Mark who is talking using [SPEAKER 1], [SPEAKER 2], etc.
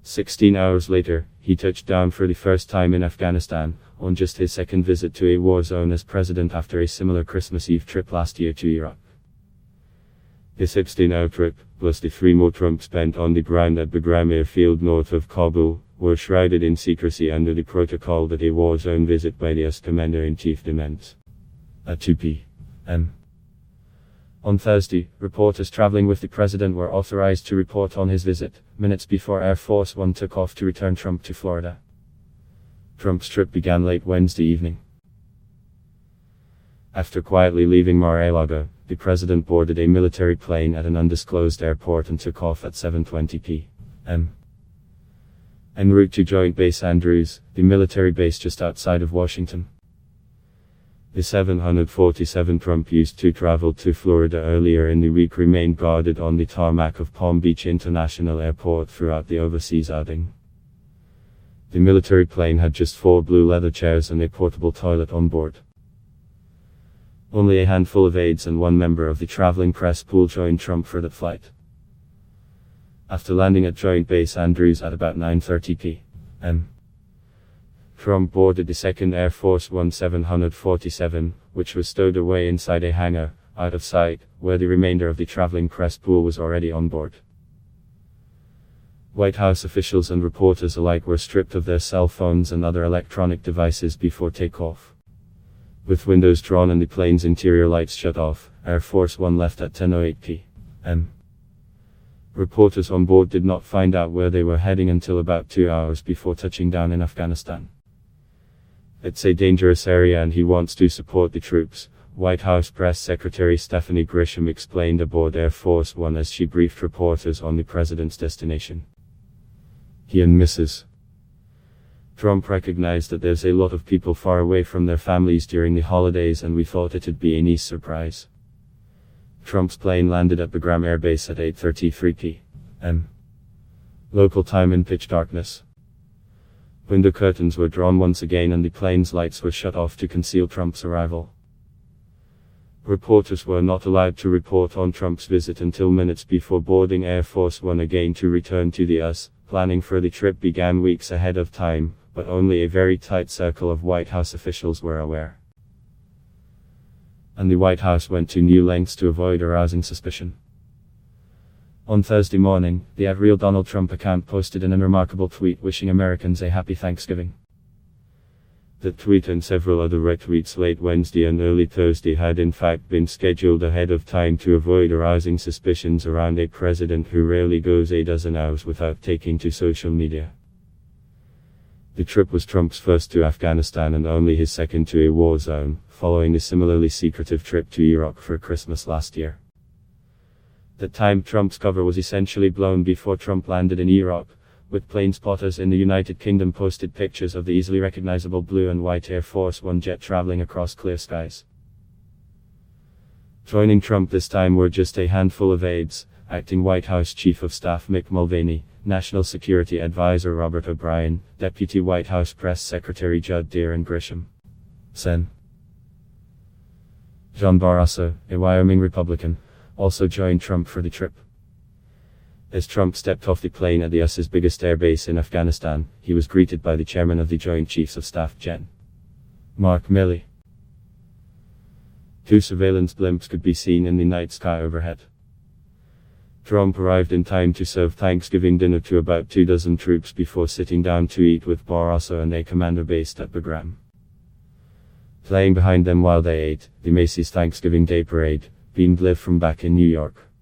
[SPEAKER 1] 16 hours later, he touched down for the first time in Afghanistan, on just his second visit to a war zone as president after a similar Christmas Eve trip last year to Iraq. This 16-hour trip, plus the 3 more Trump spent on the ground at Bagram Air Field north of Kabul, were shrouded in secrecy under the protocol that a war zone visit by the US Commander-in-Chief demands. At 2 p.m. on Thursday, reporters traveling with the president were authorized to report on his visit, minutes before Air Force One took off to return Trump to Florida. Trump's trip began late Wednesday evening. After quietly leaving Mar-a-Lago, the president boarded a military plane at an undisclosed airport and took off at 7:20 p.m. en route to Joint Base Andrews, the military base just outside of Washington. The 747 Trump used to travel to Florida earlier in the week remained guarded on the tarmac of Palm Beach International Airport throughout the overseas outing. The military plane had just 4 blue leather chairs and a portable toilet on board. Only a handful of aides and 1 member of the traveling press pool joined Trump for that flight. After landing at Joint Base Andrews at about 9:30 p.m., Trump boarded the second Air Force One 747, which was stowed away inside a hangar, out of sight, where the remainder of the traveling press pool was already on board. White House officials and reporters alike were stripped of their cell phones and other electronic devices before takeoff. With windows drawn and the plane's interior lights shut off, Air Force One left at 10:08 p.m. Reporters on board did not find out where they were heading until about 2 hours before touching down in Afghanistan. "It's a dangerous area and he wants to support the troops," White House Press Secretary Stephanie Grisham explained aboard Air Force One as she briefed reporters on the president's destination. He and Mrs. Trump recognized that there's a lot of people far away from their families during the holidays and we thought it'd be a nice surprise. Trump's plane landed at Bagram Air Base at 8:33 p.m. local time in pitch darkness. Window curtains were drawn once again and the plane's lights were shut off to conceal Trump's arrival. Reporters were not allowed to report on Trump's visit until minutes before boarding Air Force One again to return to the US. Planning for the trip began weeks ahead of time, but only a very tight circle of White House officials were aware. And the White House went to new lengths to avoid arousing suspicion. On Thursday morning, the @Real Donald Trump account posted an unremarkable tweet wishing Americans a happy Thanksgiving. The tweet and several other retweets late Wednesday and early Thursday had in fact been scheduled ahead of time to avoid arousing suspicions around a president who rarely goes a dozen hours without taking to social media. The trip was Trump's first to Afghanistan and only his second to a war zone, following a similarly secretive trip to Iraq for Christmas last year. That time Trump's cover was essentially blown before Trump landed in Iraq, with plane spotters in the United Kingdom posted pictures of the easily recognizable blue and white Air Force One jet traveling across clear skies. Joining Trump this time were just a handful of aides, Acting White House Chief of Staff Mick Mulvaney, National Security Advisor Robert O'Brien, Deputy White House Press Secretary Judd Deere and Grisham. Sen. John Barrasso, a Wyoming Republican, also joined Trump for the trip. As Trump stepped off the plane at the US's biggest airbase in Afghanistan, he was greeted by the chairman of the Joint Chiefs of Staff Gen. Mark Milley. 2 surveillance blimps could be seen in the night sky overhead. Trump arrived in time to serve Thanksgiving dinner to about 24 troops before sitting down to eat with Barrasso and a commander based at Bagram. Playing behind them while they ate, the Macy's Thanksgiving Day Parade, beamed live from back in New York.